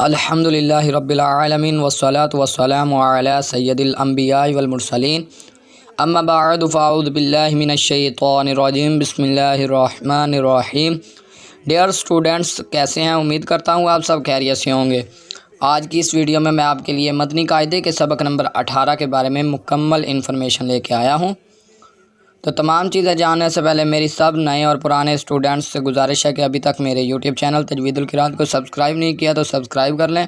الحمدللہ رب العالمین والصلاة والسلام علی سید الانبیاء والمرسلین اما بعد فاعوذ باللہ من الشیطان الرجیم بسم اللہ الرحمن الرحیم۔ ڈیئر اسٹوڈنٹس، کیسے ہیں؟ امید کرتا ہوں آپ سب خیریت سے ہوں گے۔ آج کی اس ویڈیو میں آپ کے لیے مدنی قاعدے کے سبق نمبر 18 کے بارے میں مکمل انفارمیشن لے کے آیا ہوں۔ تو تمام چیزیں جاننے سے پہلے میری سب نئے اور پرانے اسٹوڈنٹس سے گزارش ہے کہ ابھی تک میرے یوٹیوب چینل تجوید القراءت کو سبسکرائب نہیں کیا تو سبسکرائب کر لیں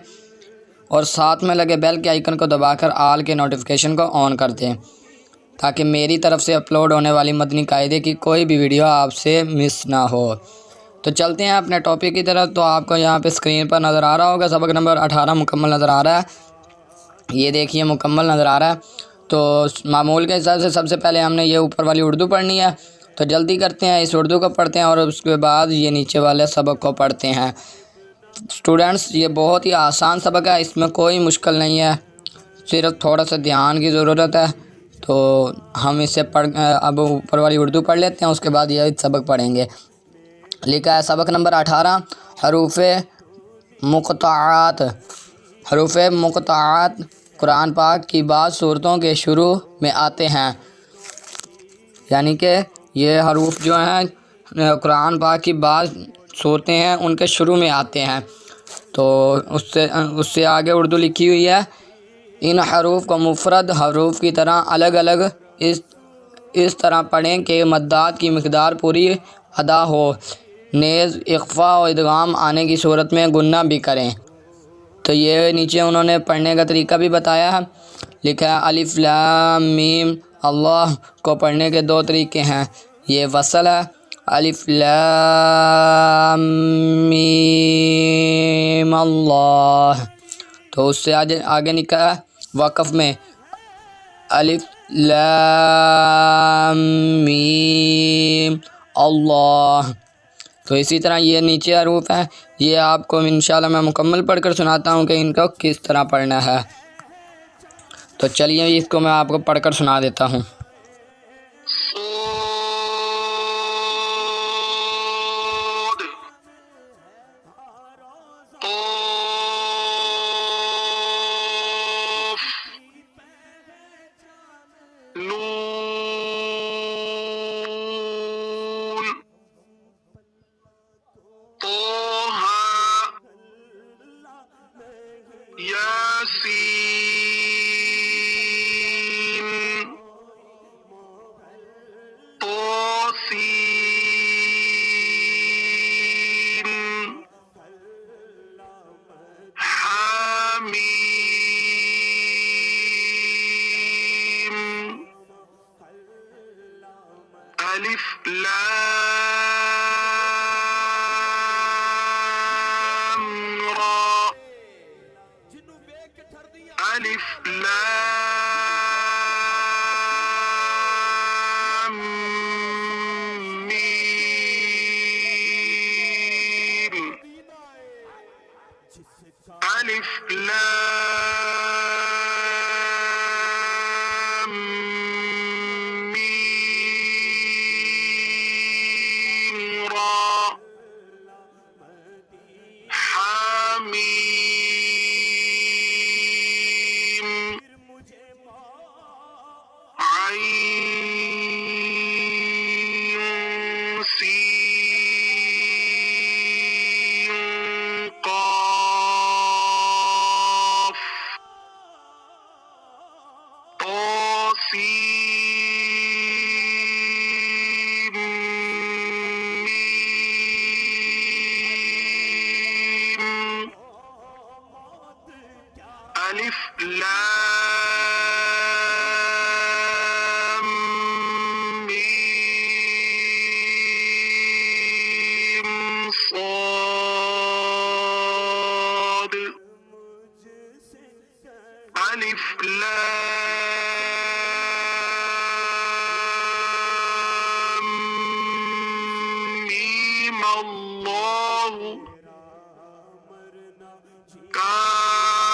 اور ساتھ میں لگے بیل کے آئیکن کو دبا کر آل کے نوٹیفیکیشن کو آن کر دیں تاکہ میری طرف سے اپلوڈ ہونے والی مدنی قاعدے کی کوئی بھی ویڈیو آپ سے مس نہ ہو۔ تو چلتے ہیں اپنے ٹاپک کی طرف۔ تو آپ کو یہاں پہ اسکرین پر نظر آ رہا ہوگا، سبق نمبر 18 مکمل نظر آ رہا ہے۔ یہ دیکھیے مکمل نظر آ رہا ہے۔ تو معمول کے حساب سے سب سے پہلے ہم نے یہ اوپر والی اردو پڑھنی ہے، تو جلدی کرتے ہیں، اس اردو کو پڑھتے ہیں اور اس کے بعد یہ نیچے والے سبق کو پڑھتے ہیں۔ اسٹوڈنٹس، یہ بہت ہی آسان سبق ہے، اس میں کوئی مشکل نہیں ہے، صرف تھوڑا سا دھیان کی ضرورت ہے۔ تو ہم اسے اب اوپر والی اردو پڑھ لیتے ہیں، اس کے بعد یہ سبق پڑھیں گے۔ لکھا ہے سبق نمبر 18، حروف مقطعات۔ حروف مقطعات قرآن پاک کی بعض صورتوں کے شروع میں آتے ہیں، یعنی کہ یہ حروف جو ہیں قرآن پاک کی بعض صورتیں ہیں ان کے شروع میں آتے ہیں۔ تو اس سے آگے اردو لکھی ہوئی ہے، ان حروف کو مفرد حروف کی طرح الگ الگ اس طرح پڑھیں کہ مدات کی مقدار پوری ادا ہو، نیز اخفا و ادغام آنے کی صورت میں گنہ بھی کریں۔ تو یہ نیچے انہوں نے پڑھنے کا طریقہ بھی بتایا ہے۔ لکھا ہے الف لام میم۔ اللہ کو پڑھنے کے دو طریقے ہیں، یہ وصل ہے، الف لام میم اللہ۔ تو اس سے آگے نکلا ہے وقف میں، الف لام میم اللہ۔ تو اسی طرح یہ نیچے حروف ہیں، یہ آپ کو انشاءاللہ میں مکمل پڑھ کر سناتا ہوں کہ ان کو کس طرح پڑھنا ہے۔ تو چلیے اس کو میں آپ کو پڑھ کر سنا دیتا ہوں۔ الف لام را، الف لام میم، الف لام میم را، حامیم، عین سین قاف، طاسیم میم، الف لام میم صاد، الف لام میم اللہ، کاف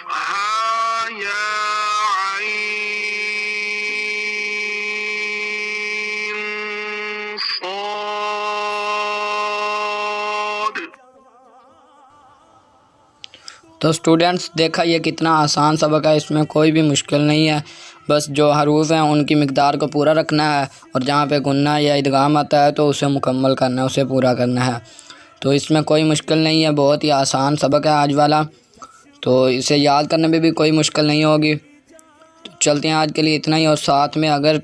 ہا یا عین صاد، تو اسٹوڈنٹس دیکھا یہ کتنا آسان سبق ہے، اس میں کوئی بھی مشکل نہیں ہے، بس جو حروف ہیں ان کی مقدار کو پورا رکھنا ہے، اور جہاں پہ گننا یا ادغام آتا ہے تو اسے مکمل کرنا ہے، اسے پورا کرنا ہے۔ تو اس میں کوئی مشکل نہیں ہے، بہت ہی آسان سبق ہے آج والا، تو اسے یاد کرنے میں بھی کوئی مشکل نہیں ہوگی۔ تو چلتے ہیں آج کے لیے اتنا ہی، اور ساتھ میں اگر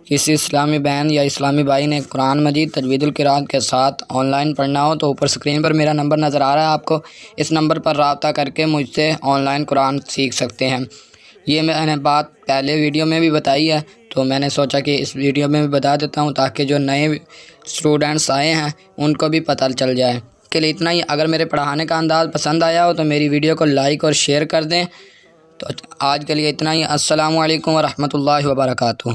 کسی اسلامی بہن یا اسلامی بھائی نے قرآن مجید تجوید القراءت کے ساتھ آن لائن پڑھنا ہو تو اوپر اسکرین پر میرا نمبر نظر آ رہا ہے آپ کو، اس نمبر پر رابطہ کر کے مجھ سے آن لائن قرآن سیکھ سکتے ہیں۔ یہ میں نے بات پہلے ویڈیو میں بھی بتائی ہے، تو میں نے سوچا کہ اس ویڈیو میں بھی بتا دیتا ہوں تاکہ جو نئے اسٹوڈنٹس آئے ہیں ان کو بھی پتہ چل جائے۔ کے لیے اتنا ہی، اگر میرے پڑھانے کا انداز پسند آیا ہو تو میری ویڈیو کو لائک اور شیئر کر دیں۔ تو آج کے لیے اتنا ہی، السلام علیکم ورحمۃ اللہ وبرکاتہ۔